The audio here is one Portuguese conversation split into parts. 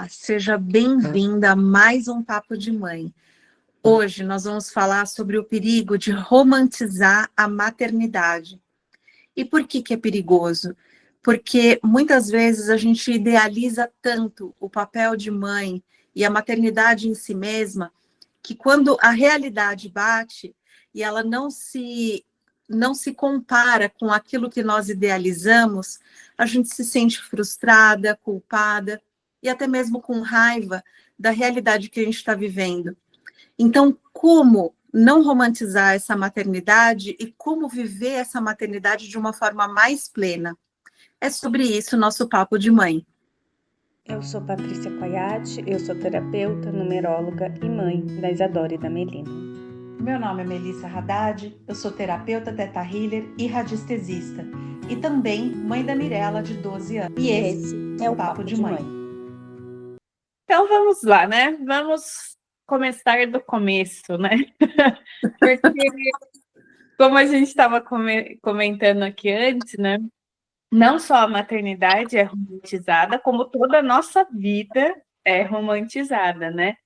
Seja bem-vinda a mais um Papo de Mãe. Hoje nós vamos falar sobre o perigo de romantizar a maternidade. E por que é perigoso? Porque muitas vezes a gente idealiza tanto o papel de mãe e a maternidade em si mesma, que quando a realidade bate e ela não se compara com aquilo que nós idealizamos, a gente se sente frustrada, culpada e até mesmo com raiva da realidade que a gente está vivendo. Então, como não romantizar essa maternidade e como viver essa maternidade de uma forma mais plena? É sobre isso o nosso Papo de Mãe. Eu sou Patrícia Coiate, eu sou terapeuta, numeróloga e mãe da Isadora e da Melina. Meu nome é Melissa Haddad, eu sou terapeuta Theta Healer e radiestesista, e também mãe da Mirella, de 12 anos. E esse é o Papo de Mãe. Então vamos lá, né? Vamos começar do começo, né? Porque, como a gente estava comentando aqui antes, né? Não só a maternidade é romantizada, como toda a nossa vida é romantizada, né?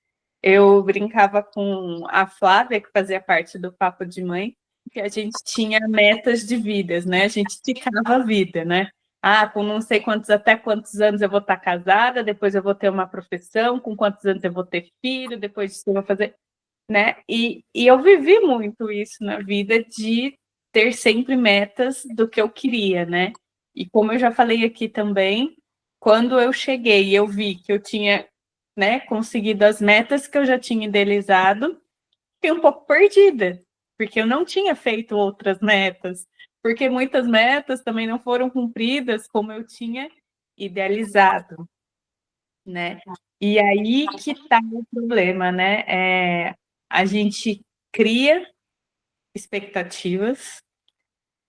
Eu brincava com a Flávia, que fazia parte do Papo de Mãe, que a gente tinha metas de vidas, né? A gente ticava a vida, né? Ah, com não sei quantos, até quantos anos eu vou estar casada, depois eu vou ter uma profissão, com quantos anos eu vou ter filho, depois disso eu vou fazer, né? E eu vivi muito isso na vida, de ter sempre metas do que eu queria, né? E como eu já falei aqui também, quando eu cheguei e eu vi que eu tinha, né, conseguido as metas que eu já tinha idealizado, fiquei um pouco perdida, porque eu não tinha feito outras metas, porque muitas metas também não foram cumpridas como eu tinha idealizado, né? E aí que está o problema, né? A gente cria expectativas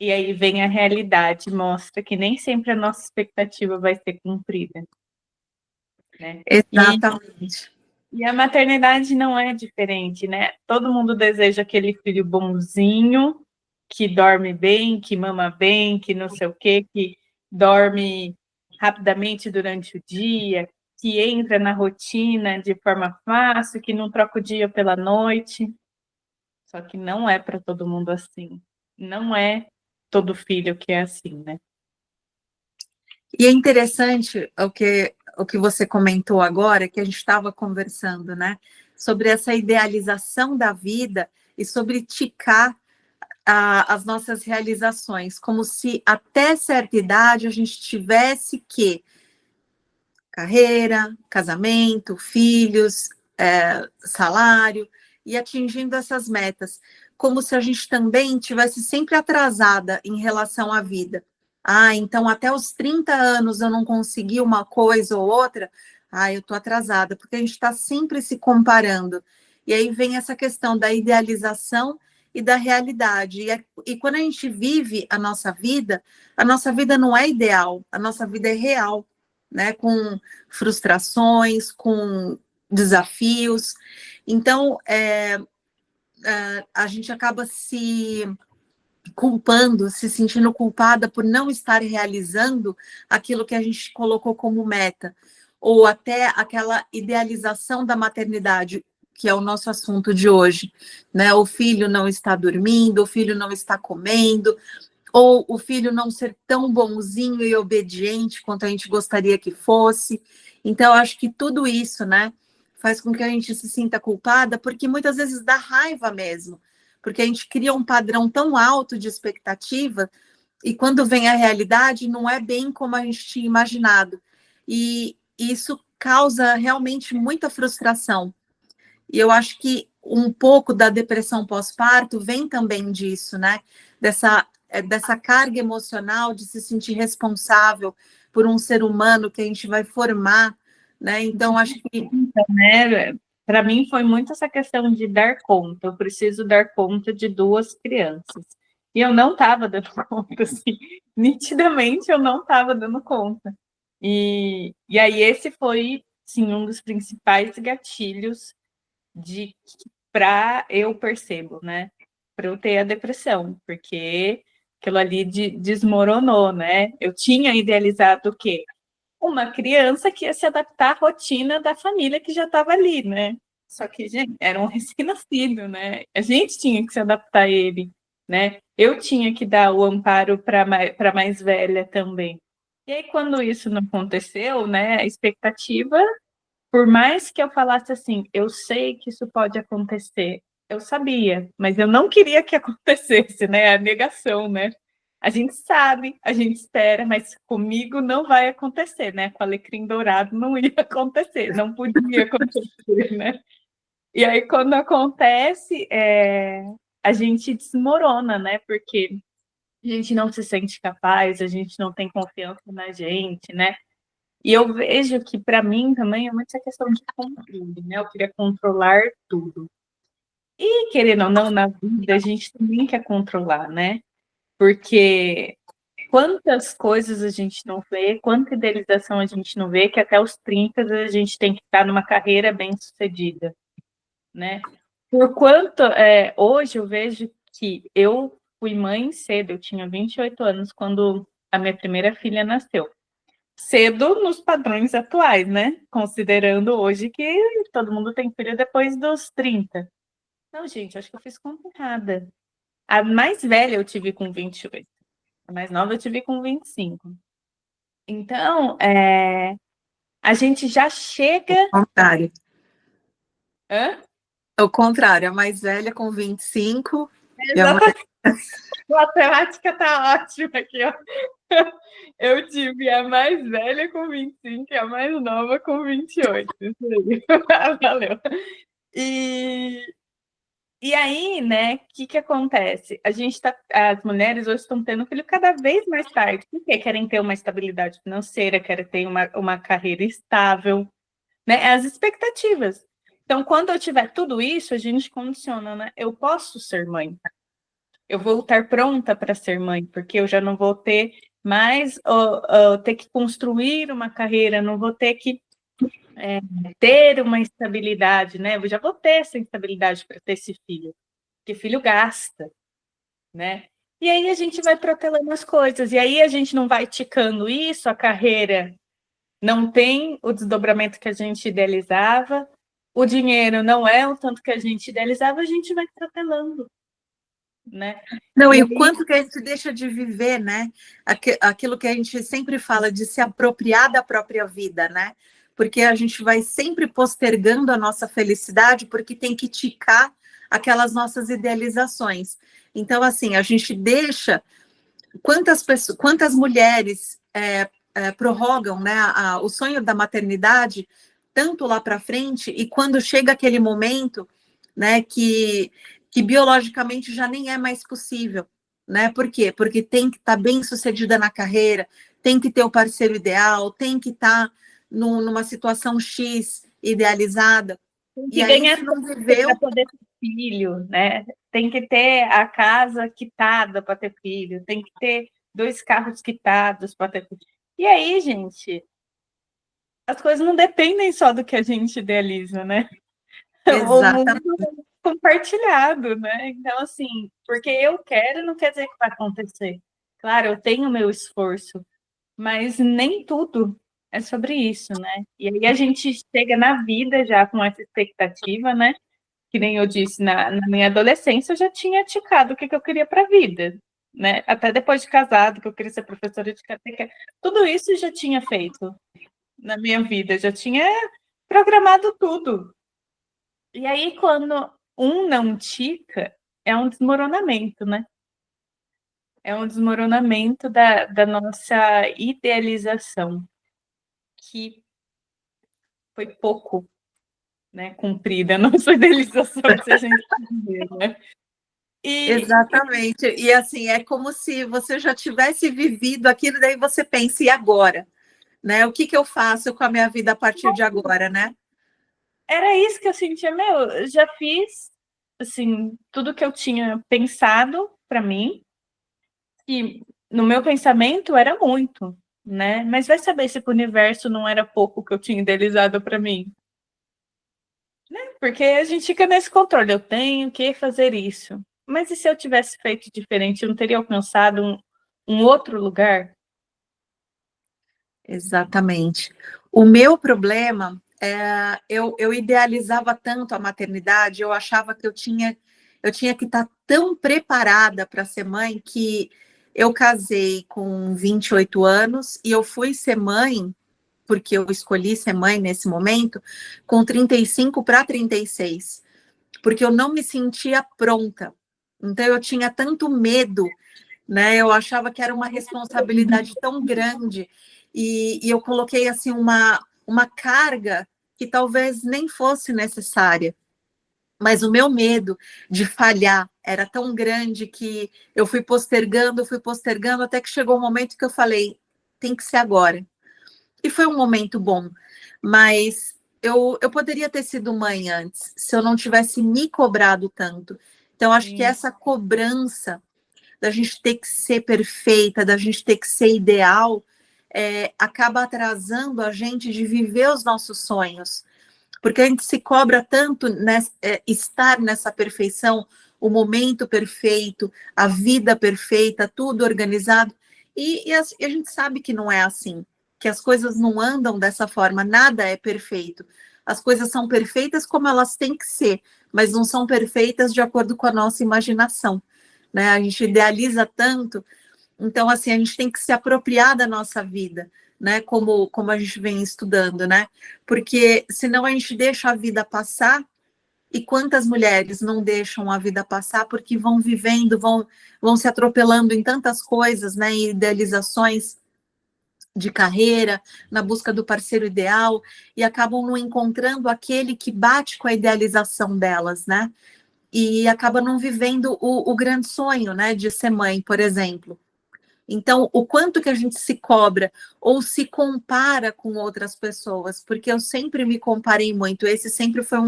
e aí vem a realidade, mostra que nem sempre a nossa expectativa vai ser cumprida, né? Exatamente. E a maternidade não é diferente, né? Todo mundo deseja aquele filho bonzinho, que dorme bem, que mama bem, que não sei o quê, que dorme rapidamente durante o dia, que entra na rotina de forma fácil, que não troca o dia pela noite. Só que não é para todo mundo assim. Não é todo filho que é assim, né? E é interessante o que você comentou agora, que a gente estava conversando, né? Sobre essa idealização da vida e sobre ticar as nossas realizações, como se até certa idade a gente tivesse que carreira, casamento, filhos, salário, e atingindo essas metas, como se a gente também tivesse sempre atrasada em relação à vida. Ah, então até os 30 anos eu não consegui uma coisa ou outra, eu estou atrasada, porque a gente está sempre se comparando. E aí vem essa questão da idealização e da realidade. E quando a gente vive a nossa vida não é ideal, a nossa vida é real, né? Com frustrações, com desafios. Então, a gente acaba se culpando, se sentindo culpada por não estar realizando aquilo que a gente colocou como meta, ou até aquela idealização da maternidade, que é o nosso assunto de hoje, né? O filho não está dormindo, o filho não está comendo, ou o filho não ser tão bonzinho e obediente quanto a gente gostaria que fosse. Então, eu acho que tudo isso, né, faz com que a gente se sinta culpada, porque muitas vezes dá raiva mesmo, porque a gente cria um padrão tão alto de expectativa e quando vem a realidade não é bem como a gente tinha imaginado. E isso causa realmente muita frustração. E eu acho que um pouco da depressão pós-parto vem também disso, né? Dessa carga emocional de se sentir responsável por um ser humano que a gente vai formar, né? Então, acho que... Né? Para mim foi muito essa questão de dar conta. Eu preciso dar conta de duas crianças. E eu não estava dando conta, assim. Nitidamente eu não estava dando conta. E aí esse foi, sim, um dos principais gatilhos para eu percebo, né? Para eu ter a depressão, porque aquilo ali desmoronou, né? Eu tinha idealizado o quê? uma criança que ia se adaptar à rotina da família que já estava ali, né? Só que, gente, era um recém-nascido, né? A gente tinha que se adaptar a ele, né? Eu tinha que dar o amparo para mais velha também. E aí, quando isso não aconteceu, né, a expectativa, por mais que eu falasse assim, eu sei que isso pode acontecer, eu sabia, mas eu não queria que acontecesse, né? A negação, né? A gente sabe, a gente espera, mas comigo não vai acontecer, né? Com o alecrim dourado não ia acontecer, não podia acontecer, né? E aí, quando acontece, a gente desmorona, né? Porque a gente não se sente capaz, a gente não tem confiança na gente, né? E eu vejo que, para mim, também é muito essa questão de controle, né? Eu queria controlar tudo. E, querendo ou não, na vida, a gente também quer controlar, né? Porque quantas coisas a gente não vê, quanta idealização a gente não vê, que até os 30 a gente tem que estar numa carreira bem-sucedida, né? Por quanto, hoje eu vejo que eu fui mãe cedo, eu tinha 28 anos quando a minha primeira filha nasceu. Cedo nos padrões atuais, né? Considerando hoje que todo mundo tem filho depois dos 30. Não, gente, acho que eu fiz conta errada. A mais velha eu tive com 28. A mais nova eu tive com 25. Então, a gente já chega. Ao contrário. Hã? Ao contrário, a mais velha com 25 e a Exatamente. A matemática tá ótima aqui, ó. Eu tive a mais velha com 25 e a mais nova com 28. Isso aí. Valeu. E aí, né, o que acontece? As mulheres hoje estão tendo filho cada vez mais tarde, porque querem ter uma estabilidade financeira, querem ter uma carreira estável, né? As expectativas. Então, quando eu tiver tudo isso, a gente condiciona, né? Eu posso ser mãe. Eu vou estar pronta para ser mãe, porque eu já não vou ter mais ter que construir uma carreira, não vou ter que ter uma estabilidade, né? Eu já vou ter essa estabilidade para ter esse filho, porque filho gasta, né? E aí a gente vai protelando as coisas, e aí a gente não vai ticando isso, a carreira não tem o desdobramento que a gente idealizava, o dinheiro não é o tanto que a gente idealizava, a gente vai protelando, né? Não, E e o aí, quanto que a gente deixa de viver, né? Aquilo que a gente sempre fala de se apropriar da própria vida, né? Porque a gente vai sempre postergando a nossa felicidade porque tem que ticar aquelas nossas idealizações. Então, assim, a gente deixa quantas mulheres prorrogam, né, o sonho da maternidade tanto lá para frente e quando chega aquele momento, né, que biologicamente já nem é mais possível, né? Por quê? Porque tem que estar bem sucedida na carreira, tem que ter o parceiro ideal, tem que estar numa situação X idealizada. tem E que aí, ganhar se não para viveu, poder ter filho, né? Tem que ter a casa quitada para ter filho, tem que ter 2 carros quitados para ter filho. E aí, gente, as coisas não dependem só do que a gente idealiza, né? O mundo exatamente, é compartilhado, né? Então, assim, porque eu quero não quer dizer que vai acontecer. Claro, eu tenho meu esforço, mas nem tudo é sobre isso, né? E aí a gente chega na vida já com essa expectativa, né? Que nem eu disse, na minha adolescência eu já tinha ticado o que eu queria para a vida, né? Até depois de casado, que eu queria ser professora de catequese. Tudo isso eu já tinha feito na minha vida, já tinha programado tudo. E aí, quando um não tica, é um desmoronamento, né? É um desmoronamento da nossa idealização, que foi pouco, né, cumprida a nossa idealização, se a gente dizer, né? exatamente. E assim, é como se você já tivesse vivido aquilo, daí você pensa, e agora? Né? O que eu faço com a minha vida a partir de agora, né? Era isso que eu sentia, meu, eu já fiz, assim, tudo que eu tinha pensado para mim, e no meu pensamento era muito, né? Mas vai saber se o universo não era pouco que eu tinha idealizado para mim. Porque a gente fica nesse controle, eu tenho que fazer isso. Mas e se eu tivesse feito diferente, eu não teria alcançado um outro lugar? Exatamente. O meu problema é eu idealizava tanto a maternidade, eu achava que eu tinha que estar tão preparada para ser mãe que eu casei com 28 anos e eu fui ser mãe, porque eu escolhi ser mãe nesse momento, com 35 para 36, porque eu não me sentia pronta. Então eu tinha tanto medo, né? Eu achava que era uma responsabilidade tão grande e eu coloquei assim uma carga que talvez nem fosse necessária. Mas o meu medo de falhar era tão grande que eu fui postergando, até que chegou um momento que eu falei, tem que ser agora. E foi um momento bom, mas eu poderia ter sido mãe antes, se eu não tivesse me cobrado tanto. Então, acho que essa cobrança da gente ter que ser perfeita, da gente ter que ser ideal, acaba atrasando a gente de viver os nossos sonhos. Porque a gente se cobra tanto estar nessa perfeição, o momento perfeito, a vida perfeita, tudo organizado, e a gente sabe que não é assim, que as coisas não andam dessa forma, nada é perfeito. As coisas são perfeitas como elas têm que ser, mas não são perfeitas de acordo com a nossa imaginação, né? A gente idealiza tanto, então assim, a gente tem que se apropriar da nossa vida, né? Como a gente vem estudando, né? Porque senão a gente deixa a vida passar, e quantas mulheres não deixam a vida passar porque vão vivendo, vão se atropelando em tantas coisas, né? Em idealizações de carreira, na busca do parceiro ideal, e acabam não encontrando aquele que bate com a idealização delas, né? E acaba não vivendo o grande sonho, né? De ser mãe, por exemplo. Então, o quanto que a gente se cobra ou se compara com outras pessoas, porque eu sempre me comparei muito, esse sempre foi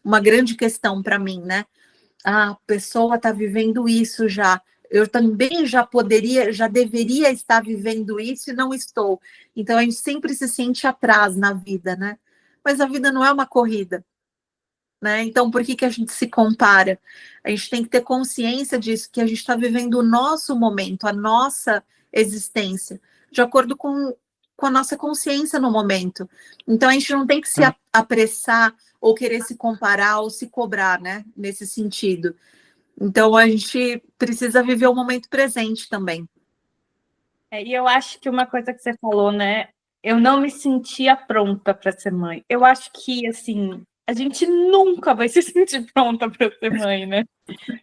uma grande questão para mim, né? A pessoa está vivendo isso já, eu também já deveria estar vivendo isso e não estou. Então, a gente sempre se sente atrás na vida, né? Mas a vida não é uma corrida, né? Então, por que a gente se compara? A gente tem que ter consciência disso, que a gente está vivendo o nosso momento, a nossa existência, de acordo com a nossa consciência no momento. Então, a gente não tem que se apressar ou querer se comparar ou se cobrar, né? Nesse sentido. Então, a gente precisa viver o momento presente também. E eu acho que uma coisa que você falou, né? Eu não me sentia pronta para ser mãe. Eu acho que, assim, a gente nunca vai se sentir pronta para ser mãe, né?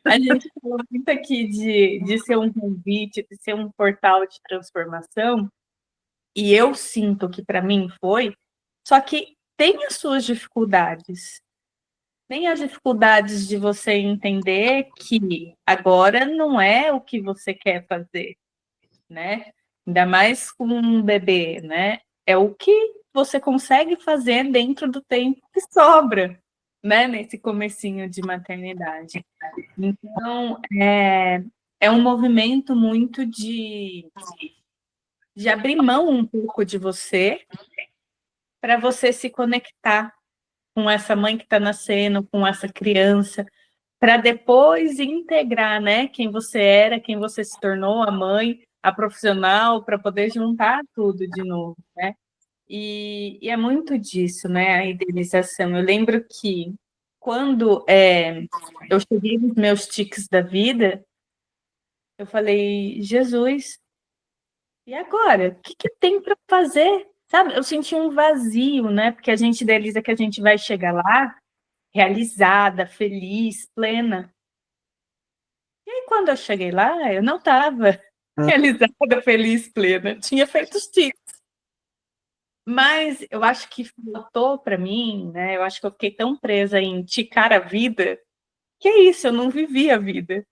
A gente falou muito aqui de ser um convite, de ser um portal de transformação, e eu sinto que para mim foi, só que tem as suas dificuldades. Tem as dificuldades de você entender que agora não é o que você quer fazer, né? Ainda mais com um bebê, né? É o que você consegue fazer dentro do tempo que sobra, né? Nesse comecinho de maternidade. Então, é um movimento muito de abrir mão um pouco de você para você se conectar com essa mãe que está nascendo, com essa criança, para depois integrar, né, quem você era, quem você se tornou, a mãe, a profissional, para poder juntar tudo de novo, né? E é muito disso, né, a idealização. Eu lembro que quando eu cheguei nos meus tiques da vida, eu falei, Jesus, e agora? O que tem para fazer? Sabe, eu senti um vazio, né? Porque a gente idealiza que a gente vai chegar lá realizada, feliz, plena. E aí, quando eu cheguei lá, eu não estava realizada, feliz, plena. Tinha feito os tiques. Mas eu acho que faltou para mim, né? Eu acho que eu fiquei tão presa em ticar a vida, que é isso, eu não vivi a vida,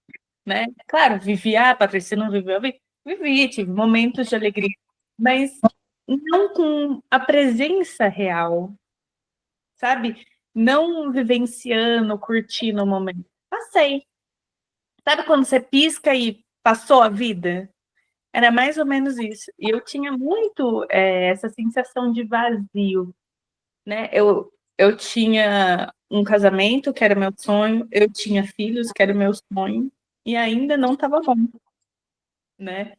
né? Claro, vivi, Patrícia, não viveu a vida? Vivi, tive momentos de alegria, mas não com a presença real, sabe? Não vivenciando, curtindo o momento. Passei. Sabe quando você pisca e passou a vida? Era mais ou menos isso. E eu tinha muito essa sensação de vazio, né? Eu tinha um casamento, que era meu sonho, eu tinha filhos, que era o meu sonho, e ainda não estava bom, né?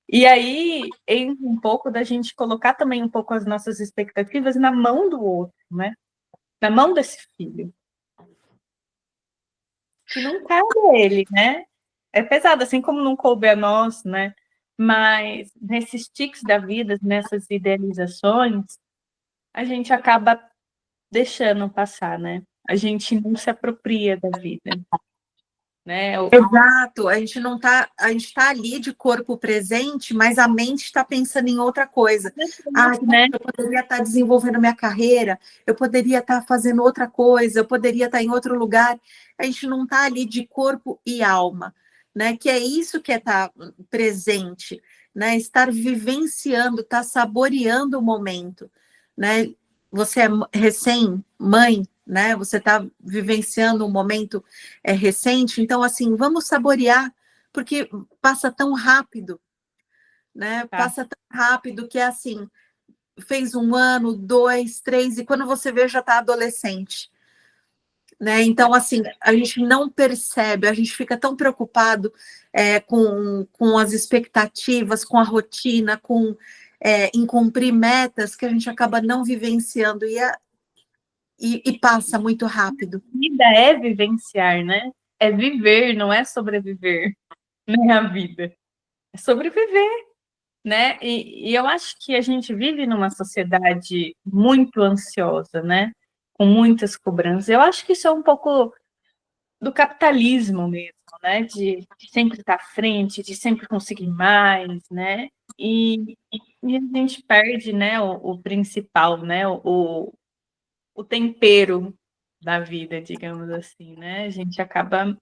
E aí entra um pouco da gente colocar também um pouco as nossas expectativas na mão do outro, né? Na mão desse filho. Que não cabe a ele, né? É pesado, assim como não coube a nós, né? Mas nesses tiques da vida, nessas idealizações, a gente acaba deixando passar, né? A gente não se apropria da vida, né? Exato, a gente não tá, a gente está ali de corpo presente, mas a mente está pensando em outra coisa. Ah, né? eu poderia estar desenvolvendo minha carreira, eu poderia estar fazendo outra coisa, eu poderia estar em outro lugar. A gente não está ali de corpo e alma, né? Que é isso que é estar presente, né? Estar vivenciando, estar saboreando o momento, né? Você é recém-mãe, né? Você está vivenciando um momento recente, então assim, vamos saborear, porque passa tão rápido, né? Tá. Passa tão rápido que é assim, fez 1 ano, 2, 3, e quando você vê já está adolescente. Né? Então, assim, a gente não percebe, a gente fica tão preocupado com as expectativas, com a rotina, em cumprir metas, que a gente acaba não vivenciando e passa muito rápido. Vida é vivenciar, né? É viver, não é sobreviver, né? A vida é sobreviver, né? E eu acho que a gente vive numa sociedade muito ansiosa, né? Com muitas cobranças. Eu acho que isso é um pouco do capitalismo mesmo, né? De sempre estar à frente, de sempre conseguir mais, né? E a gente perde, né? O principal, né? O tempero da vida, digamos assim, né? A gente acaba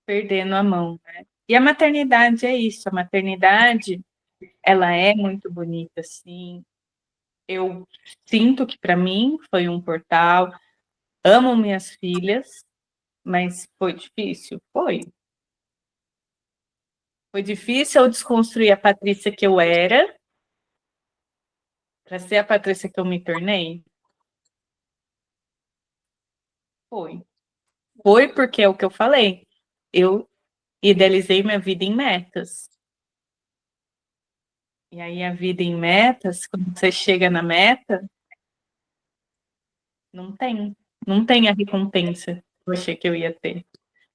perdendo a mão, né? E a maternidade é isso, a maternidade, ela é muito bonita, assim. Eu sinto que para mim foi um portal. Amo minhas filhas, mas foi difícil? Foi. Foi difícil eu desconstruir a Patrícia que eu era para ser a Patrícia que eu me tornei? Foi. Foi porque é o que eu falei. Eu idealizei minha vida em metas. E aí a vida em metas, quando você chega na meta, não tem a recompensa que eu achei que eu ia ter.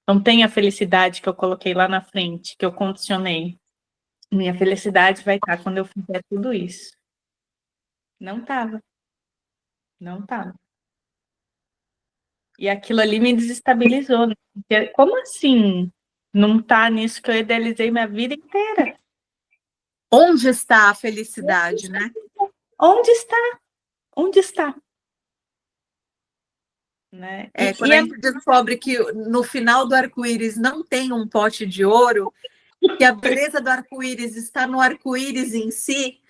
Não tem a felicidade que eu coloquei lá na frente, que eu condicionei. Minha felicidade vai estar quando eu fizer tudo isso. Não estava. Não estava. E aquilo ali me desestabilizou, né? Porque, como assim não tá nisso que eu idealizei minha vida inteira? Onde está a felicidade, né? Onde está? Onde está? Né? Quando a gente descobre que no final do arco-íris não tem um pote de ouro, que a beleza do arco-íris está no arco-íris em si,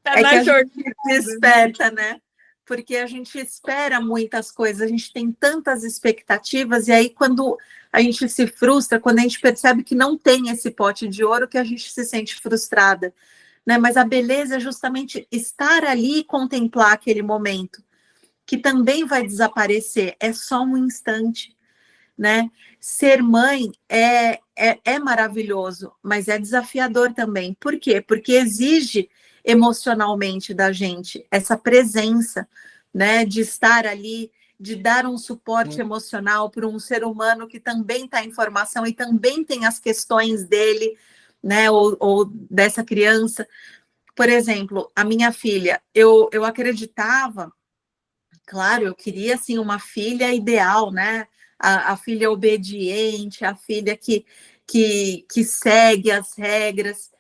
Tá é que na a gente jornada. desperta, né? Porque a gente espera muitas coisas, a gente tem tantas expectativas, e aí quando a gente se frustra, quando a gente percebe que não tem esse pote de ouro, que a gente se sente frustrada, né? Mas a beleza é justamente estar ali e contemplar aquele momento, que também vai desaparecer, é só um instante, né? Ser mãe é maravilhoso, mas é desafiador também. Por quê? Porque exige emocionalmente da gente essa presença, né? De estar ali, de dar um suporte emocional para um ser humano que também está em formação e também tem as questões dele, né? Ou dessa criança. Por exemplo, a minha filha, eu acreditava. Claro, eu queria assim uma filha ideal, né? A filha obediente, a filha que segue as regras.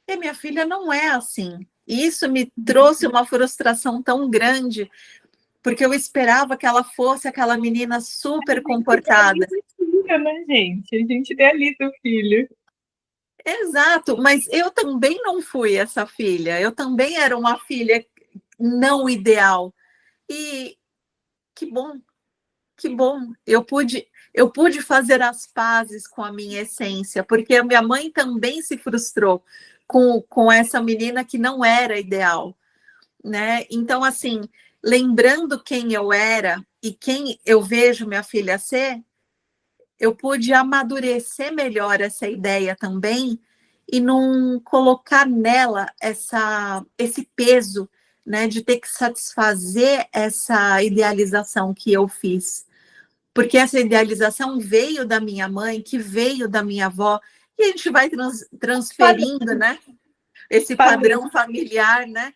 E minha filha não é assim. E isso me trouxe uma frustração tão grande, porque eu esperava que ela fosse aquela menina super comportada. Filho, né, gente? A gente idealiza o filho. Exato, mas eu também não fui essa filha. Eu também era uma filha não ideal. E que bom. Que bom, eu pude fazer as pazes com a minha essência, porque a minha mãe também se frustrou com essa menina que não era ideal, né? Então, assim, lembrando quem eu era e quem eu vejo minha filha ser, eu pude amadurecer melhor essa ideia também e não colocar nela esse peso, né, de ter que satisfazer essa idealização que eu fiz. Porque essa idealização veio da minha mãe, que veio da minha avó, e a gente vai transferindo, né, esse padrão familiar, né?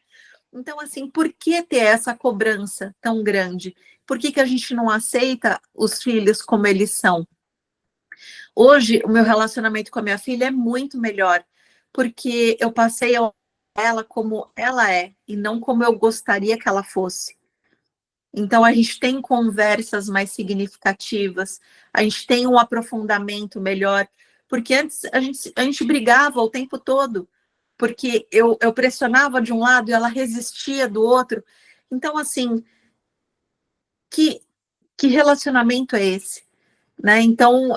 Então, assim, por que ter essa cobrança tão grande? Por que a gente não aceita os filhos como eles são? Hoje, o meu relacionamento com a minha filha é muito melhor, porque eu passei a ela como ela é, e não como eu gostaria que ela fosse. Então, a gente tem conversas mais significativas, a gente tem um aprofundamento melhor, porque antes a gente brigava o tempo todo, porque eu pressionava de um lado e ela resistia do outro. Então, assim, que relacionamento é esse? Né? Então,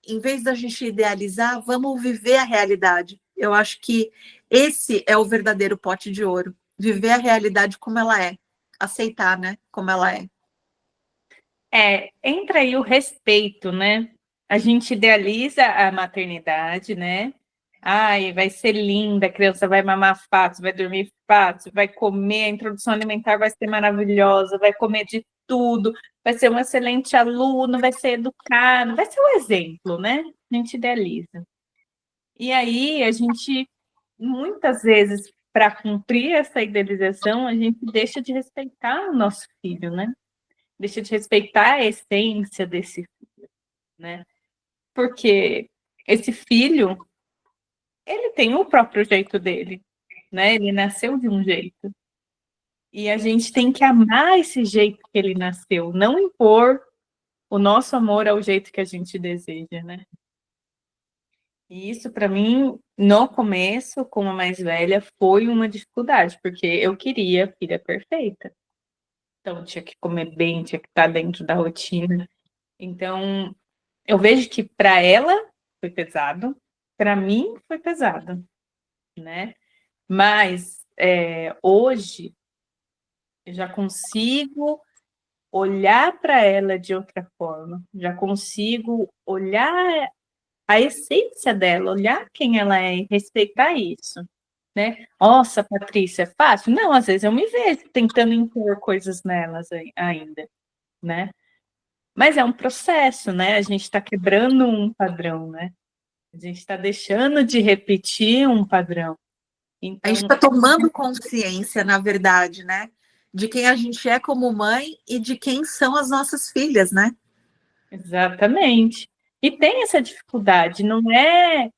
em vez da gente idealizar, vamos viver a realidade. Eu acho que esse é o verdadeiro pote de ouro. Viver a realidade como ela é. Aceitar, né? Como ela é. Entra aí o respeito, né? A gente idealiza a maternidade, né? Ai, vai ser linda, a criança vai mamar fácil, vai dormir fácil, vai comer, a introdução alimentar vai ser maravilhosa, vai comer de tudo, vai ser um excelente aluno, vai ser educado, vai ser um exemplo, né? A gente idealiza. E aí, a gente, muitas vezes, para cumprir essa idealização, a gente deixa de respeitar o nosso filho, né? Deixa de respeitar a essência desse filho, né? Porque esse filho, ele tem o próprio jeito dele, né? Ele nasceu de um jeito. E a gente tem que amar esse jeito que ele nasceu, não impor o nosso amor ao jeito que a gente deseja, né? E isso, para mim, no começo, como a mais velha, foi uma dificuldade, porque eu queria a filha perfeita. Então, tinha que comer bem, tinha que estar dentro da rotina. Então, eu vejo que para ela foi pesado, para mim foi pesado, né? Mas hoje eu já consigo olhar para ela de outra forma, já consigo olhar a essência dela, olhar quem ela é e respeitar isso, né? Nossa, Patrícia, é fácil? Não, às vezes eu me vejo tentando impor coisas nelas ainda, né? Mas é um processo, né? A gente está quebrando um padrão, né? A gente está deixando de repetir um padrão. Então, a gente está tomando consciência, na verdade, né? De quem a gente é como mãe e de quem são as nossas filhas, né? exatamente. E tem essa dificuldade, não é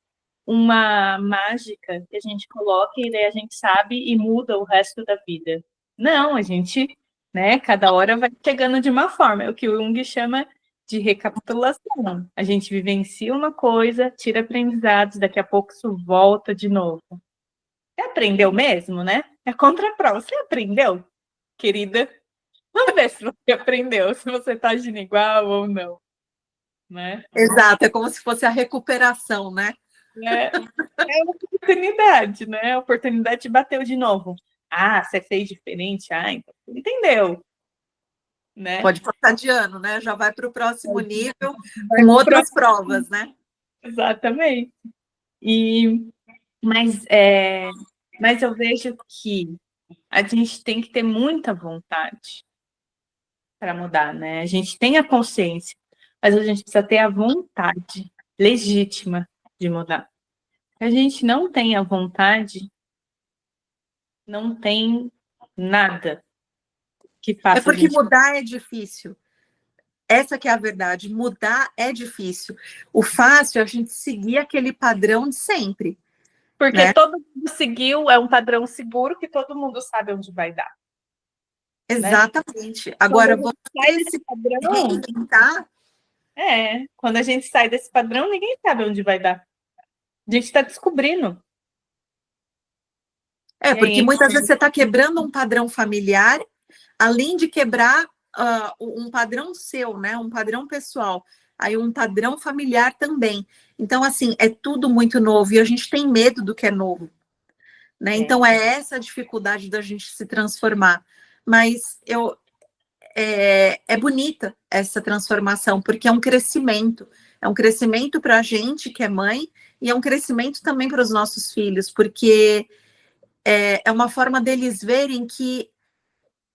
uma mágica que a gente coloca e daí a gente sabe e muda o resto da vida. Não, a gente, né, cada hora vai chegando de uma forma, é o que o Jung chama de recapitulação. A gente vivencia uma coisa, tira aprendizados, daqui a pouco isso volta de novo. Você aprendeu mesmo, né? É contra a prova. Você aprendeu, querida? Vamos ver se você aprendeu, se você está agindo igual ou não, né? Exato, é como se fosse a recuperação, né? É uma oportunidade, né? A oportunidade bateu de novo. Ah, você fez diferente? Ah, então você entendeu, né? Pode passar de ano, né? Já vai para o próximo nível com outras provas, né? Exatamente. Mas eu vejo que a gente tem que ter muita vontade para mudar, né? A gente tem a consciência, mas a gente precisa ter a vontade legítima de mudar. Se a gente não tem a vontade, não tem nada que faça. É porque mudar é difícil. Essa que é a verdade. Mudar é difícil. O fácil é a gente seguir aquele padrão de sempre. Porque né? todo mundo seguiu, é um padrão seguro que todo mundo sabe onde vai dar. Exatamente. Né? Agora, você sai desse padrão, reinventar. Quando a gente sai desse padrão, ninguém sabe onde vai dar. A gente está descobrindo. Porque muitas vezes você está quebrando um padrão familiar, além de quebrar um padrão seu, né? Um padrão pessoal. Aí um padrão familiar também. Então, assim, é tudo muito novo e a gente tem medo do que é novo. Né? Então, é essa a dificuldade da gente se transformar. Mas é bonita essa transformação, porque é um crescimento para a gente que é mãe, e é um crescimento também para os nossos filhos, porque é uma forma deles verem que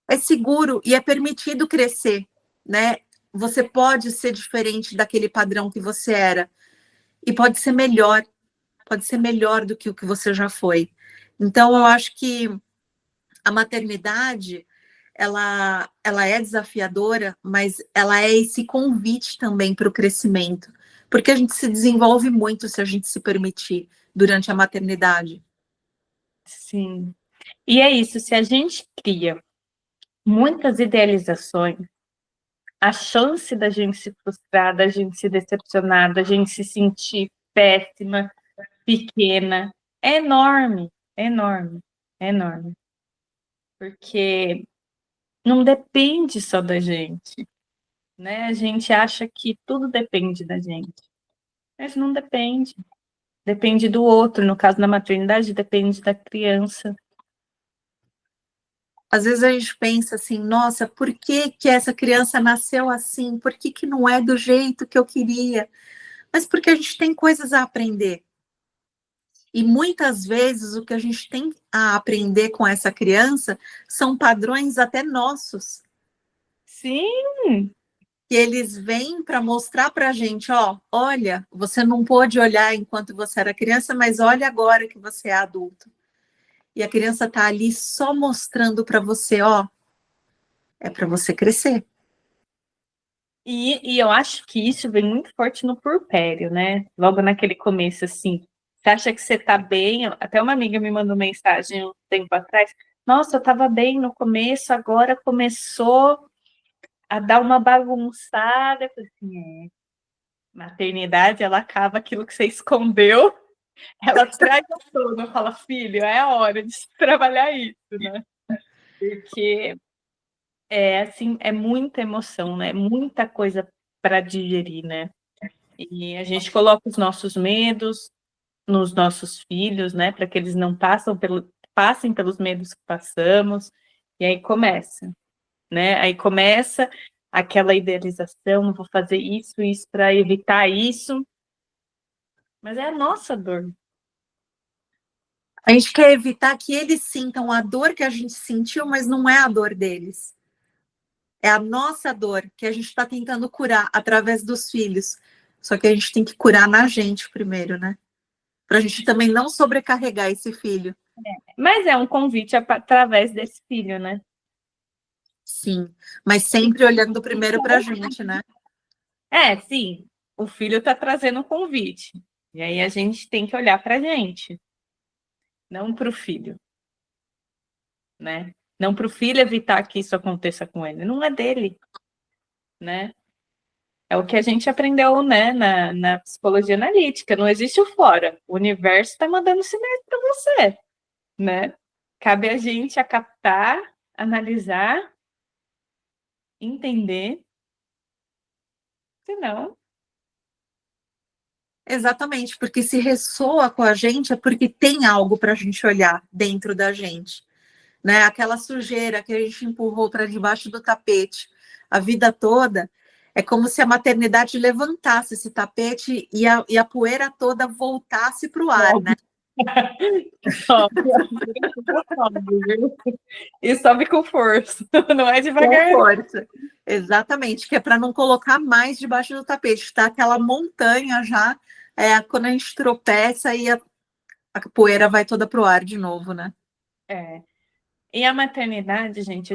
é seguro e é permitido crescer, né? Você pode ser diferente daquele padrão que você era, e pode ser melhor do que o que você já foi. Então, eu acho que a maternidade, ela é desafiadora, mas ela é esse convite também para o crescimento, porque a gente se desenvolve muito se a gente se permitir durante a maternidade. Sim. E é isso, se a gente cria muitas idealizações, a chance da gente se frustrar, da gente se decepcionar, da gente se sentir péssima, pequena, é enorme, enorme, enorme. Porque não depende só da gente, né? A gente acha que tudo depende da gente, mas não depende. Depende do outro, no caso da maternidade, depende da criança. Às vezes a gente pensa assim, nossa, por que que essa criança nasceu assim? Por que que não é do jeito que eu queria? Mas porque a gente tem coisas a aprender. E muitas vezes o que a gente tem a aprender com essa criança são padrões até nossos, Sim, que eles vêm para mostrar para a gente, ó, olha, você não pôde olhar enquanto você era criança, mas olha agora que você é adulto. E a criança está ali só mostrando para você, ó, é para você crescer. e eu acho que isso vem muito forte no puerpério, né? Logo naquele começo, assim. Você acha que você tá bem? Até uma amiga me mandou mensagem um tempo atrás. Nossa, eu tava bem no começo, agora começou a dar uma bagunçada. Eu falei assim, maternidade, ela acaba aquilo que você escondeu, ela traz à tona, fala, filho, é a hora de trabalhar isso, né? Porque assim, é muita emoção, né? Muita coisa para digerir, né? E a gente coloca os nossos medos nos nossos filhos, né? Para que eles não passem pelos medos que passamos. E aí começa, né? Aí começa aquela idealização, não vou fazer isso para evitar isso. Mas é a nossa dor. A gente quer evitar que eles sintam a dor que a gente sentiu, mas não é a dor deles. É a nossa dor que a gente está tentando curar através dos filhos. Só que a gente tem que curar na gente primeiro, né? Para a gente também não sobrecarregar esse filho. Mas é um convite através desse filho, né? Sim, mas sempre olhando primeiro para a gente, né? Sim, o filho está trazendo um convite. E aí a gente tem que olhar para a gente, não para o filho, né? Não para o filho evitar que isso aconteça com ele. Não é dele, né? É o que a gente aprendeu, né, na psicologia analítica. Não existe o fora. O universo está mandando sinais para você, né? Cabe a gente a captar, analisar, entender. Senão, Exatamente, porque se ressoa com a gente é porque tem algo para a gente olhar dentro da gente, né? Aquela sujeira que a gente empurrou para debaixo do tapete a vida toda, é como se a maternidade levantasse esse tapete e a poeira toda voltasse para o ar, né? sobe, sobe, viu? E sobe com força, não é Com devagar. força. Exatamente, que é para não colocar mais debaixo do tapete, tá? Aquela montanha já, quando a gente tropeça e a poeira vai toda pro ar de novo, né? É. E a maternidade, gente,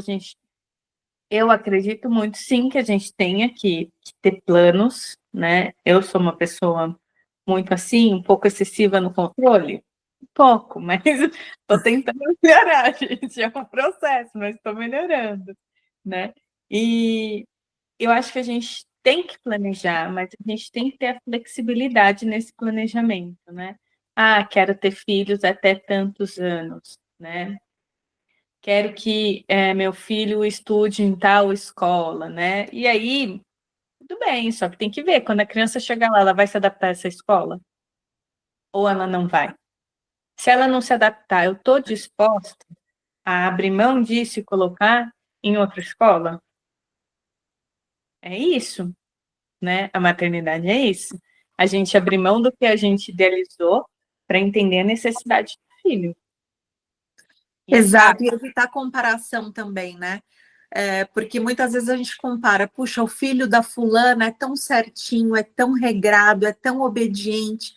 eu acredito muito, sim, que a gente tenha que ter planos, né? Eu sou uma pessoa muito assim, um pouco excessiva no controle, um pouco, mas estou tentando melhorar, gente. É um processo, mas estou melhorando, né? E eu acho que a gente tem que planejar, mas a gente tem que ter a flexibilidade nesse planejamento, né? Ah, quero ter filhos até tantos anos, né? Quero que meu filho estude em tal escola, né? E aí, tudo bem, só que tem que ver, quando a criança chegar lá, ela vai se adaptar a essa escola? Ou ela não vai? Se ela não se adaptar, eu estou disposta a abrir mão disso e colocar em outra escola? É isso, né? A maternidade é isso. A gente abrir mão do que a gente idealizou para entender a necessidade do filho. E é claro, Exato, e evitar comparação também, né? Porque muitas vezes a gente compara, puxa, o filho da fulana é tão certinho, é tão regrado, é tão obediente,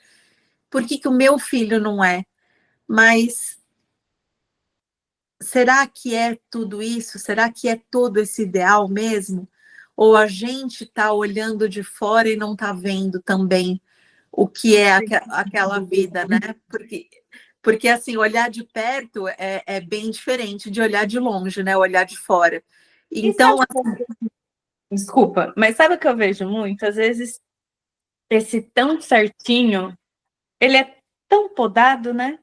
por que que o meu filho não é? Mas será que é tudo isso? Será que é todo esse ideal mesmo? Ou a gente está olhando de fora e não está vendo também o que é aquela vida, né? Porque assim, olhar de perto é bem diferente de olhar de longe, né? Olhar de fora. e Então, sabe, desculpa, mas sabe o que eu vejo muito? Às vezes, esse tão certinho, ele é tão podado, né?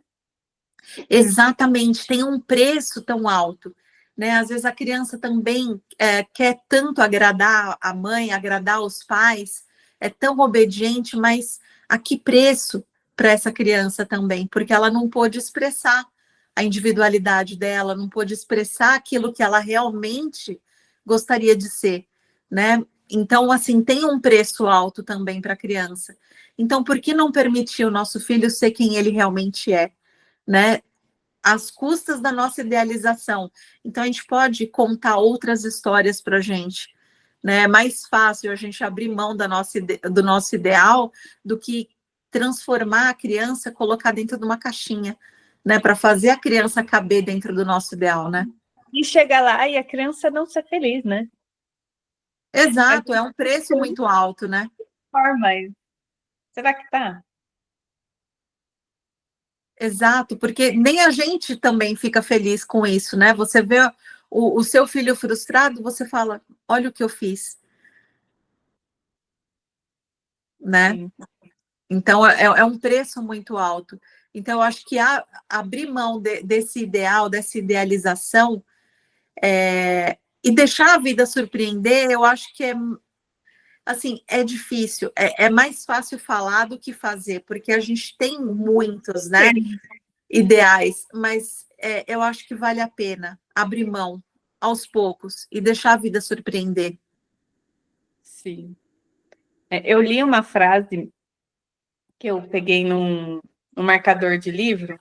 exatamente, tem um preço tão alto, né? Às vezes a criança também quer tanto agradar a mãe, agradar os pais, é tão obediente, mas a que preço para essa criança também? Porque ela não pôde expressar a individualidade dela, não pôde expressar aquilo que ela realmente gostaria de ser, né? Então, assim, tem um preço alto também para a criança. Então, por que não permitir o nosso filho ser quem ele realmente é? Né, às custas da nossa idealização. Então, a gente pode contar outras histórias para a gente. Né? É mais fácil a gente abrir mão do nosso ideal do que transformar a criança, colocar dentro de uma caixinha, né? Para fazer a criança caber dentro do nosso ideal, né? E chegar lá e a criança não ser feliz, né? A Exato, gente é um preço muito alto, né? forma, será que tá? Exato, porque nem a gente também fica feliz com isso, né? Você vê o seu filho frustrado, você fala, olha o que eu fiz, né? Sim. Então, é um preço muito alto. Então, eu acho que abrir mão desse ideal, dessa idealização, e deixar a vida surpreender, eu acho que assim, é difícil. É mais fácil falar do que fazer, porque a gente tem muitos, né, ideais, mas eu acho que vale a pena abrir mão aos poucos e deixar a vida surpreender. Sim. Eu li uma frase que eu peguei num marcador de livro,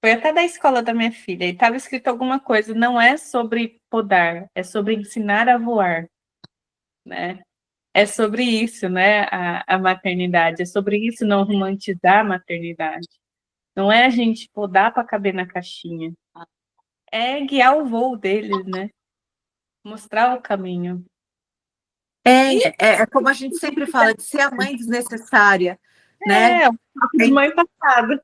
foi até da escola da minha filha, e estava escrito alguma coisa, não é sobre podar, é sobre ensinar a voar, né? É sobre isso, né? A maternidade, é sobre isso, não romantizar a maternidade. Não é a gente podar para caber na caixinha, é guiar o voo deles, né? Mostrar o caminho. É como a gente sempre fala, de ser a mãe desnecessária, né? É, o papo de mãe passada.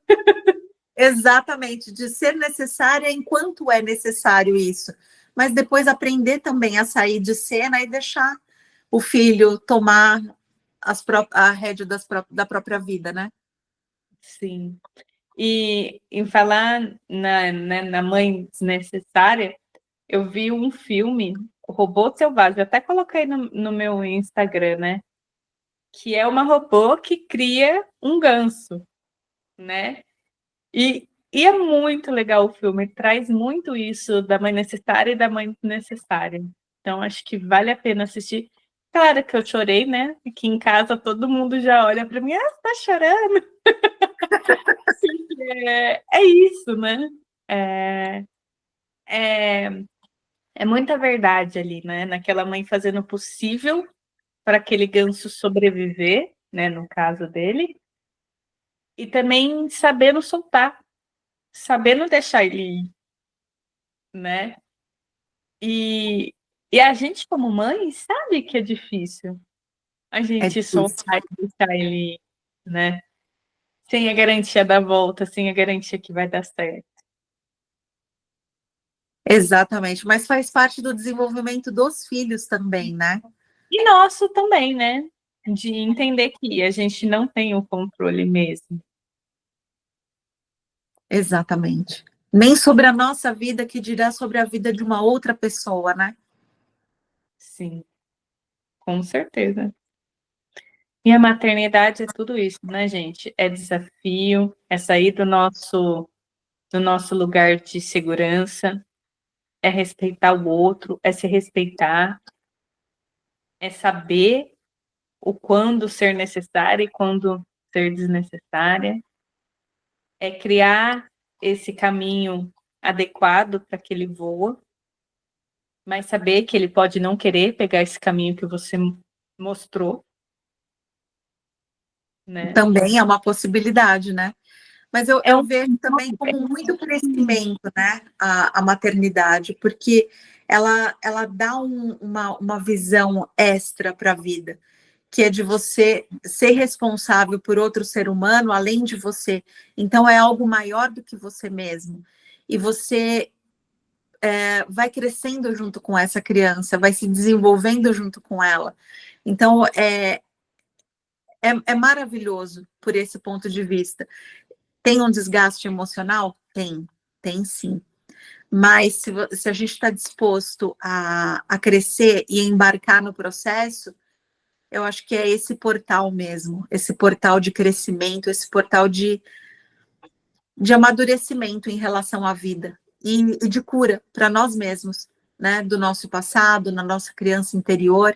Exatamente, de ser necessária enquanto é necessário isso, mas depois aprender também a sair de cena e deixar o filho tomar a rédea da própria vida, né? Sim. E em falar na mãe desnecessária, eu vi um filme, O Robô Selvagem, eu até coloquei no meu Instagram, né? Que é uma robô que cria um ganso, né? E é muito legal o filme, traz muito isso da mãe necessária e da mãe desnecessária. Então, acho que vale a pena assistir. Claro que eu chorei, né? Aqui em casa todo mundo já olha para mim, você tá chorando? É isso, né? É, é, é muita verdade ali, né? Naquela mãe fazendo o possível para aquele ganso sobreviver, né? No caso dele, e também sabendo soltar, sabendo deixar ele ir, né? E, e a gente, como mãe, sabe que é difícil a É gente difícil. soltar e deixar ele ir, né? Sem a garantia da volta, sem a garantia que vai dar certo. Exatamente, mas faz parte do desenvolvimento dos filhos também, né? E nosso também, né? De entender que a gente não tem o controle mesmo. Exatamente. Nem sobre a nossa vida, que dirá sobre a vida de uma outra pessoa, né? Sim, com certeza. E a maternidade é tudo isso, né, gente? É desafio, é sair do nosso lugar de segurança, é respeitar o outro, é se respeitar, é saber o quando ser necessária e quando ser desnecessária, é criar esse caminho adequado para que ele voa, mas saber que ele pode não querer pegar esse caminho que você mostrou, né? Também é uma possibilidade, né? Mas eu, É eu um vejo também como muito crescimento, né, a maternidade, porque ela dá uma visão extra para a vida, que é de você ser responsável por outro ser humano, além de você. Então, é algo maior do que você mesmo. E você vai crescendo junto com essa criança, vai se desenvolvendo junto com ela. Então, é maravilhoso por esse ponto de vista. Tem um desgaste emocional? Tem sim. Mas se a gente está disposto a crescer e embarcar no processo, eu acho que é esse portal mesmo, esse portal de crescimento, esse portal de amadurecimento em relação à vida e de cura para nós mesmos, né? Do nosso passado, na nossa criança interior.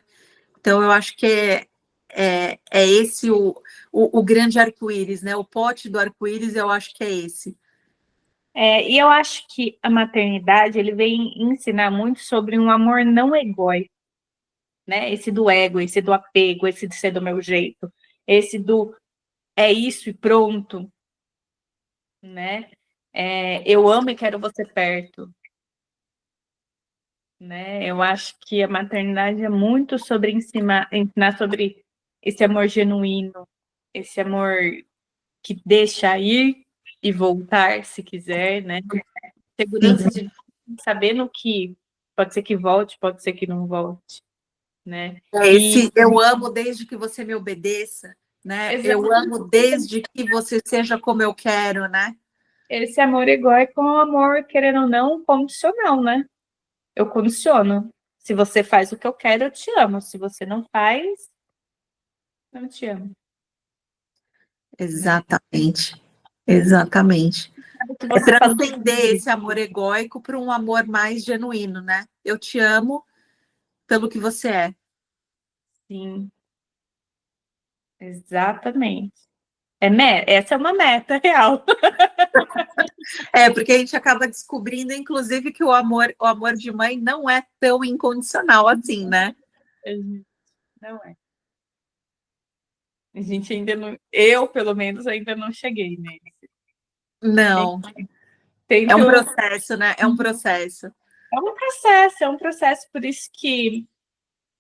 Então, eu acho que é esse o grande arco-íris, né? O pote do arco-íris, eu acho que é esse. E eu acho que a maternidade ele vem ensinar muito sobre um amor não egóico, né? Esse do ego, esse do apego, esse de ser do meu jeito, esse do é isso e pronto, né? Eu amo e quero você perto, né? Eu acho que a maternidade é muito sobre ensinar sobre esse amor genuíno, esse amor que deixa ir e voltar se quiser, né? Segurança de sabendo que pode ser que volte, pode ser que não volte, né? Esse eu amo desde que você me obedeça, né? Eu Exatamente. amo desde que você seja como eu quero, né? Esse amor egóico é um amor, querendo ou não, condicional, né? Eu condiciono. Se você faz o que eu quero, eu te amo. Se você não faz, não te amo. Exatamente. Exatamente. Que É você fala transcender esse amor egóico para um amor mais genuíno, né? Eu te amo pelo que você é. sim, exatamente. Essa é uma meta real. Porque a gente acaba descobrindo, inclusive, que o amor de mãe não é tão incondicional assim, né? Não é. A gente ainda não. Eu, pelo menos, ainda não cheguei nele. Não. É um Tento. processo, né? É um processo. É um processo, por isso que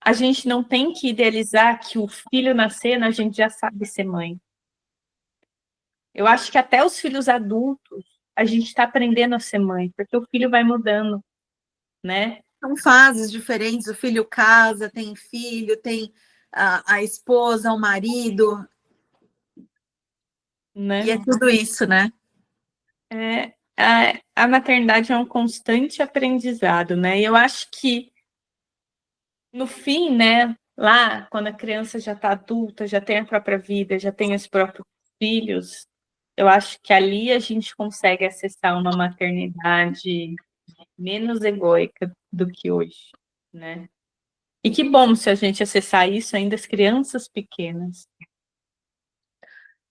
a gente não tem que idealizar que o filho nascendo, a gente já sabe ser mãe. Eu acho que até os filhos adultos, a gente está aprendendo a ser mãe, porque o filho vai mudando, né? São fases diferentes. O filho casa, tem filho, tem a esposa, o marido. E é tudo isso, né? A maternidade é um constante aprendizado, né? E eu acho que, no fim, né, lá, quando a criança já está adulta, já tem a própria vida, já tem os próprios filhos, eu acho que ali a gente consegue acessar uma maternidade menos egóica do que hoje, né? E que bom se a gente acessar isso ainda as crianças pequenas.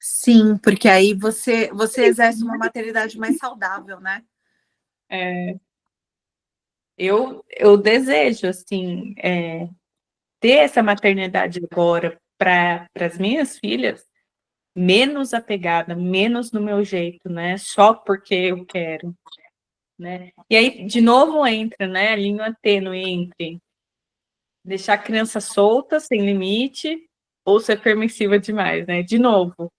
Sim, porque aí você exerce uma maternidade mais saudável, né? Eu desejo, assim, ter essa maternidade agora para as minhas filhas, menos apegada, menos do meu jeito, né? Só porque eu quero, né? E aí, de novo, entra, né? A linha tênue entre deixar a criança solta, sem limite, ou ser permissiva demais, né? De novo,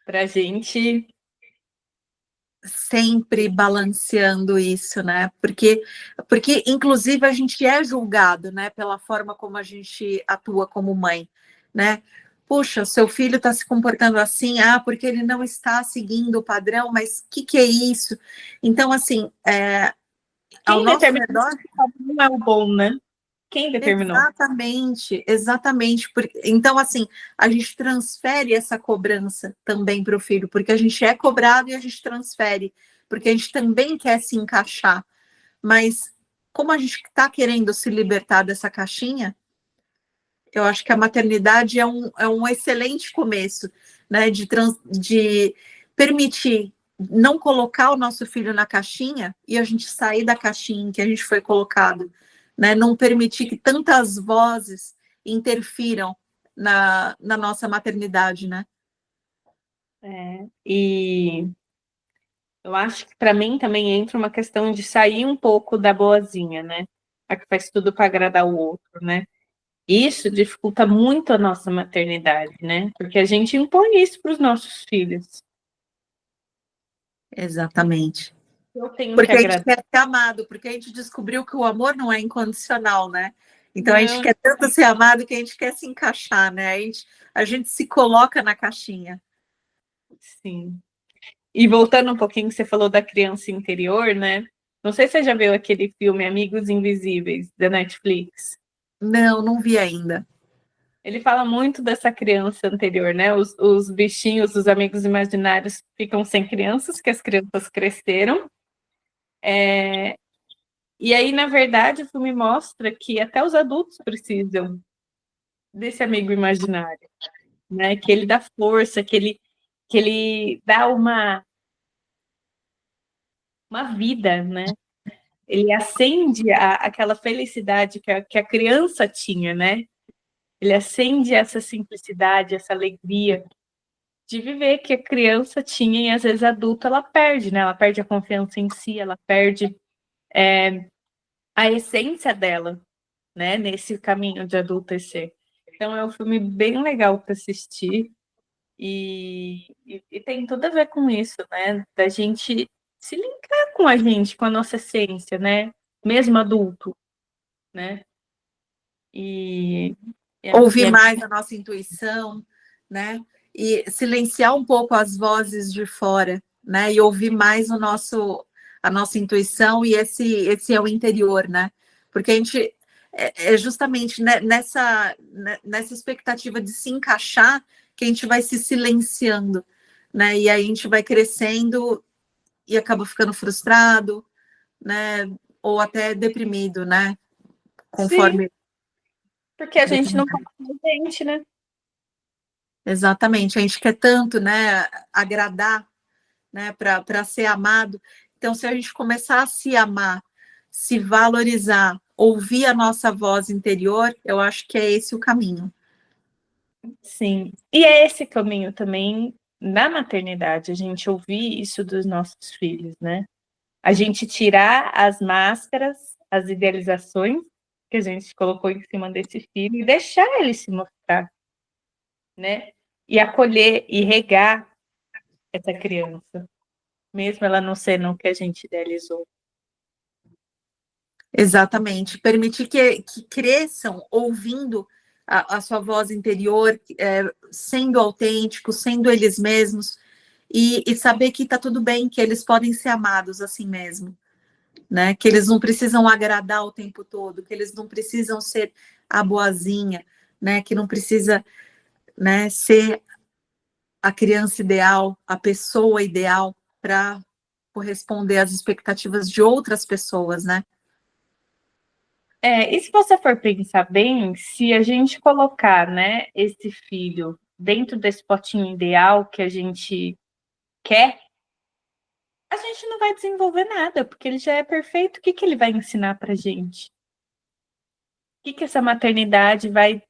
pra gente. Sempre balanceando isso, né? Porque inclusive a gente é julgado, né, pela forma como a gente atua como mãe, né? Puxa, seu filho está se comportando assim, porque ele não está seguindo o padrão, mas o que é isso? Então, assim, ao Quem nosso determina redor. não é o bom, né? Quem determinou? Exatamente, exatamente. Então, assim, a gente transfere essa cobrança também para o filho, porque a gente é cobrado e a gente transfere, porque a gente também quer se encaixar. Mas como a gente está querendo se libertar dessa caixinha, Eu acho que a maternidade é um excelente começo, né? De permitir não colocar o nosso filho na caixinha e a gente sair da caixinha em que a gente foi colocado, né? Não permitir que tantas vozes interfiram na nossa maternidade, né? E eu acho que para mim também entra uma questão de sair um pouco da boazinha, né? A que faz tudo para agradar o outro, né? Isso dificulta muito a nossa maternidade, né? Porque a gente impõe isso para os nossos filhos. Exatamente. Eu tenho que Porque a gente agradar. quer ser amado, porque a gente descobriu que o amor não é incondicional, né? Então a gente Não, quer tanto ser amado que a gente quer se encaixar, né? A gente se coloca na caixinha. sim. E voltando um pouquinho, você falou da criança interior, né? Não sei se você já viu aquele filme Amigos Invisíveis, da Netflix. Não, não vi ainda. Ele fala muito dessa criança anterior, né? Os bichinhos, os amigos imaginários ficam sem crianças, que as crianças cresceram. E aí, na verdade, o filme mostra que até os adultos precisam desse amigo imaginário, né? Que ele dá força, que ele dá uma vida, né? Ele acende aquela felicidade que a criança tinha, né? Ele acende essa simplicidade, essa alegria de viver que a criança tinha e às vezes a adulta ela perde, né? Ela perde a confiança em si, ela perde a essência dela, né? Nesse caminho de adultecer. Então é um filme bem legal para assistir e tem tudo a ver com isso, né? Da gente se linkar com a gente, com a nossa essência, né? Mesmo adulto, né? E, Ouvir mais a nossa intuição, né? E silenciar um pouco as vozes de fora, né? E ouvir mais a nossa intuição, e esse é o interior, né? Porque a gente é justamente nessa expectativa de se encaixar que a gente vai se silenciando, né? E aí a gente vai crescendo e acaba ficando frustrado, né? Ou até deprimido, né? Conforme. sim, porque a gente não fala com a gente, né? Exatamente, a gente quer tanto, né, agradar, né, para ser amado. Então, se a gente começar a se amar, se valorizar, ouvir a nossa voz interior, eu acho que é esse o caminho. Sim. E é esse caminho também na maternidade, a gente ouvir isso dos nossos filhos, né? A gente tirar as máscaras, as idealizações que a gente colocou em cima desse filho e deixar ele se mostrar, né? E acolher e regar essa criança, mesmo ela não sendo o que a gente idealizou. Exatamente, permitir que cresçam ouvindo a sua voz interior, sendo autênticos, sendo eles mesmos, e saber que está tudo bem, que eles podem ser amados assim mesmo, né? Que eles não precisam agradar o tempo todo, que eles não precisam ser a boazinha, né? Que não precisa, né, ser a criança ideal, a pessoa ideal para corresponder às expectativas de outras pessoas, né? E se você for pensar bem, se a gente colocar, né, esse filho dentro desse potinho ideal que a gente quer, a gente não vai desenvolver nada, porque ele já é perfeito. O que que ele vai ensinar pra gente? O que essa maternidade vai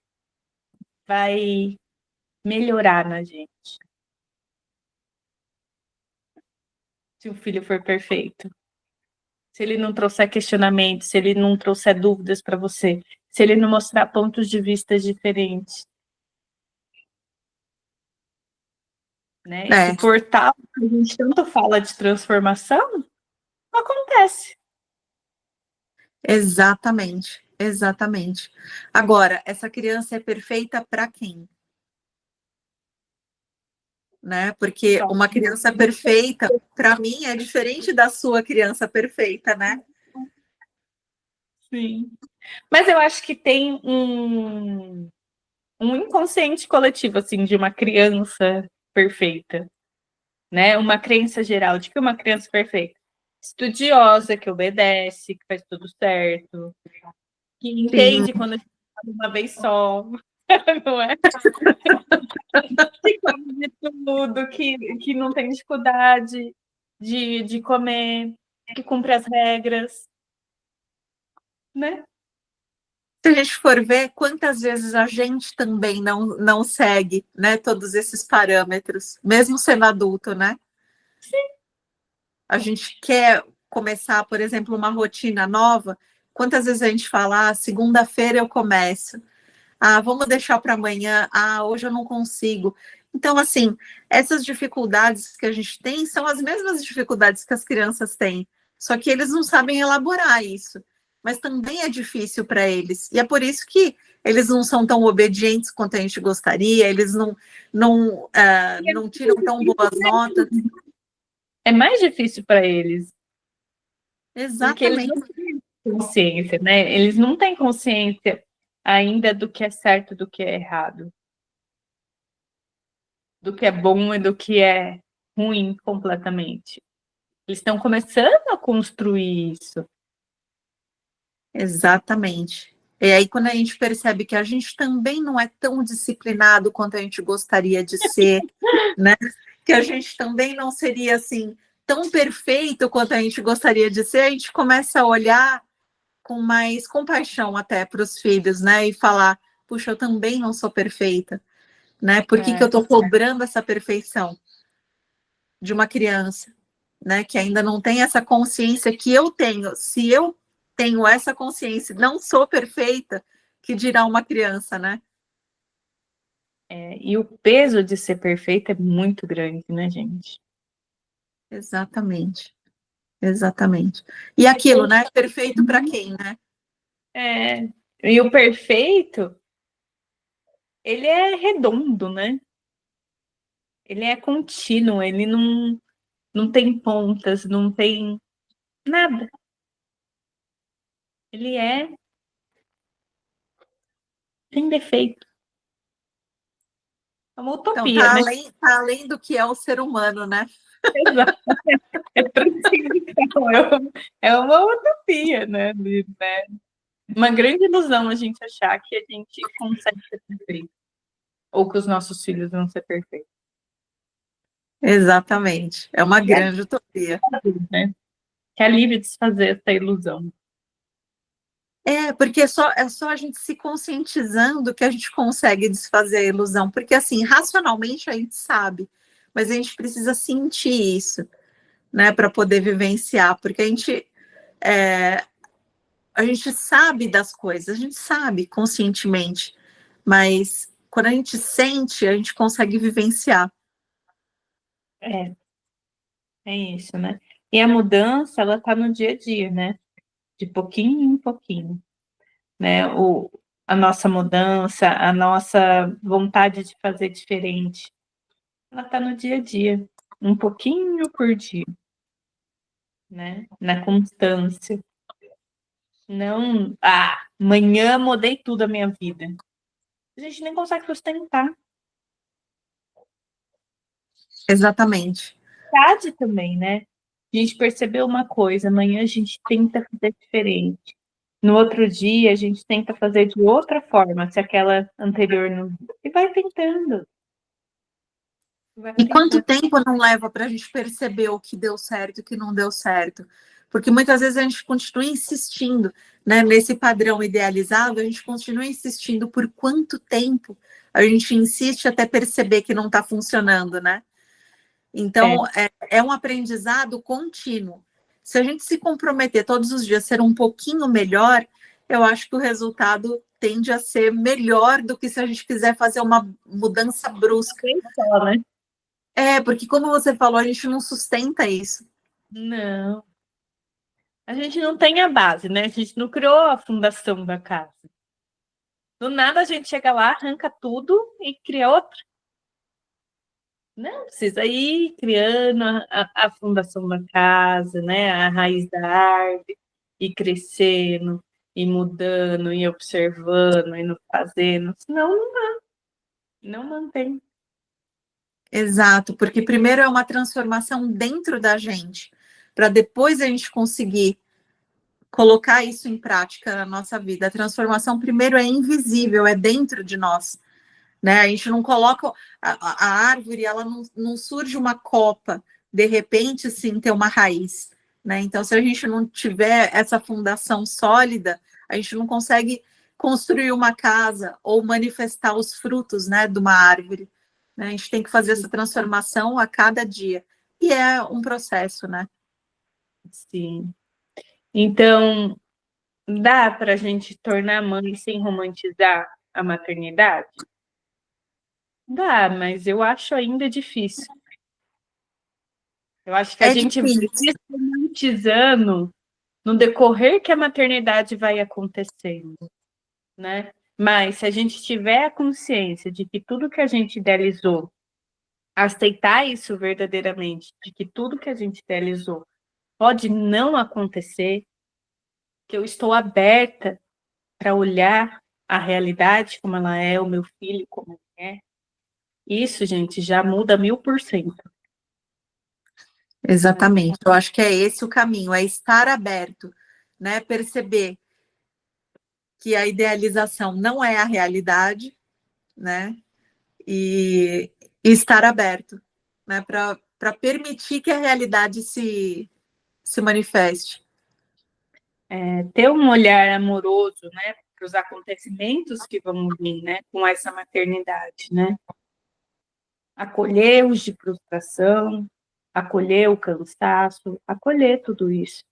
melhorar na gente? Se o filho for perfeito. Se ele não trouxer questionamentos, se ele não trouxer dúvidas para você, se ele não mostrar pontos de vista diferentes. Né? Esse portal que a gente tanto fala de transformação, não acontece. Exatamente, exatamente. Agora, essa criança é perfeita para quem? Né? Porque uma criança perfeita, para mim, é diferente da sua criança perfeita, né? Sim. Mas eu acho que tem um inconsciente coletivo, assim, de uma criança perfeita, né? Uma crença geral de que uma criança perfeita, estudiosa, que obedece, que faz tudo certo, que entende quando a gente fala uma vez só. não é? Que come de tudo, que não tem dificuldade de comer, que cumpre as regras, né? Se a gente for ver, quantas vezes a gente também não segue, né, todos esses parâmetros, mesmo sendo adulto, né? Sim. A gente quer começar, por exemplo, uma rotina nova. Quantas vezes a gente fala, segunda-feira eu começo. Vamos deixar para amanhã. Hoje eu não consigo. Então, assim, essas dificuldades que a gente tem são as mesmas dificuldades que as crianças têm, só que eles não sabem elaborar isso. Mas também é difícil para eles. E é por isso que eles não são tão obedientes quanto a gente gostaria, eles não tiram tão boas notas. É mais difícil para eles, porque eles Exatamente. não têm consciência, né? Eles não têm consciência ainda do que é certo, do que é errado, do que é bom e do que é ruim completamente. Eles estão começando a construir isso. Exatamente. E aí, quando a gente percebe que a gente também não é tão disciplinado quanto a gente gostaria de ser, né? Que a gente também não seria assim tão perfeito quanto a gente gostaria de ser, a gente começa a olhar com mais compaixão até para os filhos, né? E falar, puxa, eu também não sou perfeita, né? Por que eu estou cobrando essa perfeição de uma criança, né? Que ainda não tem essa consciência que eu tenho. Se eu tenho essa consciência, não sou perfeita, que dirá uma criança, né? E o peso de ser perfeita é muito grande, né, gente? Exatamente. Exatamente. E aquilo, né? Perfeito para quem, né? E o perfeito, ele é redondo, né? Ele é contínuo, ele não tem pontas, não tem nada. Ele é sem defeito. É uma Então, utopia, né? tá além do que é o ser humano, né? Exato. É uma utopia, né? Uma grande ilusão a gente achar que a gente consegue ser perfeito. Ou que os nossos filhos vão ser perfeitos. Exatamente. É uma grande utopia. Né? Que alívio desfazer essa ilusão. Porque é só a gente se conscientizando que a gente consegue desfazer a ilusão. Porque, assim, racionalmente a gente sabe, mas a gente precisa sentir isso, né, para poder vivenciar. Porque a gente sabe das coisas, a gente sabe conscientemente, mas quando a gente sente, a gente consegue vivenciar. É isso, né? E a mudança, ela tá no dia a dia, né? De pouquinho em pouquinho, né? A nossa mudança, a nossa vontade de fazer diferente, ela tá no dia a dia, um pouquinho por dia, né? Na constância. Não, amanhã mudei tudo a minha vida. A gente nem consegue sustentar. Exatamente. Verdade também, né? A gente percebeu uma coisa, amanhã a gente tenta fazer diferente. No outro dia, a gente tenta fazer de outra forma, se aquela anterior não. E vai tentando. E quanto tempo não leva para a gente perceber o que deu certo e o que não deu certo? Porque muitas vezes a gente continua insistindo, né, nesse padrão idealizado, a gente continua insistindo por quanto tempo a gente insiste até perceber que não está funcionando, né? Então, é um aprendizado contínuo. Se a gente se comprometer todos os dias a ser um pouquinho melhor, eu acho que o resultado tende a ser melhor do que se a gente quiser fazer uma mudança brusca. Só, né? Porque como você falou, a gente não sustenta isso. Não. A gente não tem a base, né? A gente não criou a fundação da casa. Do nada a gente chega lá, arranca tudo e cria outra. Não, precisa ir criando a fundação da casa, né? A raiz da árvore, e crescendo, e mudando, e observando, e não fazendo. Senão não dá. Não mantém. Exato, porque primeiro é uma transformação dentro da gente, para depois a gente conseguir colocar isso em prática na nossa vida. A transformação primeiro é invisível, é dentro de nós. né? A gente não coloca a árvore, ela não surge uma copa, de repente, sim, ter uma raiz, né? Então, se a gente não tiver essa fundação sólida, a gente não consegue construir uma casa ou manifestar os frutos, né, de uma árvore, né? A gente tem que fazer essa transformação a cada dia. E é um processo, né? Sim. Então, dá para a gente tornar mãe sem romantizar a maternidade? Dá, mas eu acho ainda difícil. Eu acho que a É gente vai difícil. romantizando no decorrer que a maternidade vai acontecendo, né? Mas se a gente tiver a consciência de que tudo que a gente idealizou, aceitar isso verdadeiramente, de que tudo que a gente idealizou pode não acontecer, que eu estou aberta para olhar a realidade como ela é, o meu filho como ele é, isso, gente, já muda 1000%. Exatamente. Eu acho que é esse o caminho, é estar aberto, né? Perceber que a idealização não é a realidade, né? E estar aberto, né? Para permitir que a realidade se manifeste. Ter um olhar amoroso, né, para os acontecimentos que vão vir, né, com essa maternidade, né? Acolher os de frustração, acolher o cansaço, acolher tudo isso.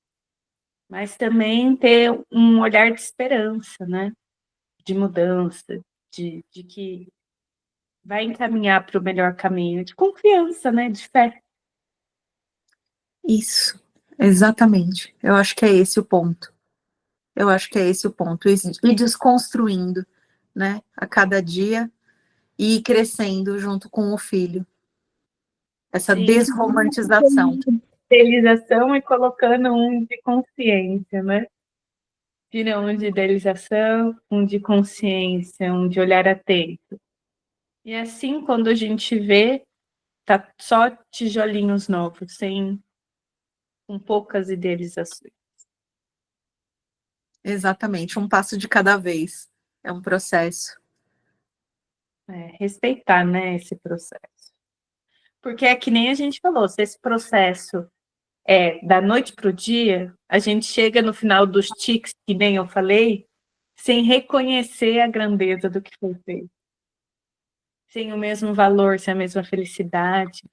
Mas também ter um olhar de esperança, né? De mudança, de que vai encaminhar para o melhor caminho, de confiança, né? De fé. Isso, exatamente. Eu acho que é esse o ponto. Eu acho que é esse o ponto. E desconstruindo, né? A cada dia e ir crescendo junto com o filho. Essa Sim, desromantização. idealização e colocando um de consciência, né? Tira um de idealização, um de consciência, um de olhar atento. E assim, quando a gente vê, tá só tijolinhos novos, com poucas idealizações. Exatamente, um passo de cada vez. É um processo. Respeitar, né, esse processo. Porque é que nem a gente falou, se esse processo é da noite para o dia, a gente chega no final dos tiques, que nem eu falei, sem reconhecer a grandeza do que foi feito. Sem o mesmo valor, sem a mesma felicidade.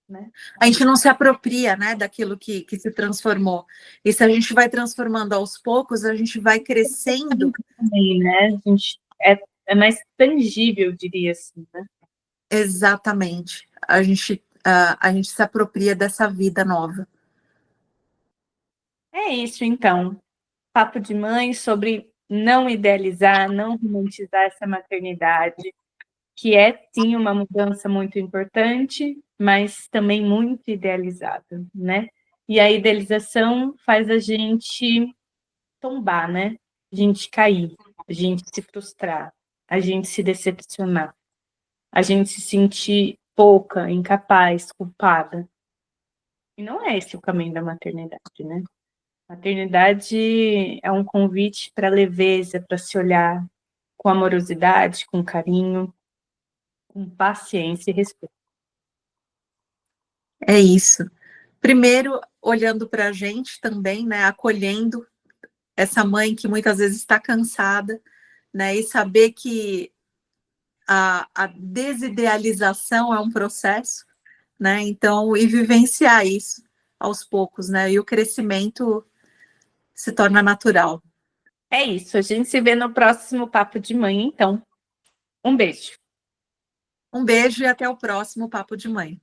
Né? A gente não se apropria, né, daquilo que se transformou. E se a gente vai transformando aos poucos, a gente vai crescendo. Também, né? A gente é mais tangível, eu diria assim, né? Exatamente. A gente se apropria dessa vida nova. É isso, então. Papo de mãe sobre não idealizar, não romantizar essa maternidade, que é, sim, uma mudança muito importante, mas também muito idealizada, né? E a idealização faz a gente tombar, né? A gente cair, a gente se frustrar, a gente se decepcionar, a gente se sentir pouca, incapaz, culpada. E não é esse o caminho da maternidade, né? Maternidade é um convite para leveza, para se olhar com amorosidade, com carinho, com paciência e respeito. É isso. Primeiro, olhando para a gente também, né, acolhendo essa mãe que muitas vezes está cansada, né, e saber que a desidealização é um processo, né, então, e vivenciar isso aos poucos, né, e o crescimento se torna natural. É isso, a gente se vê no próximo Papo de Mãe, então. Um beijo. Um beijo e até o próximo Papo de Mãe.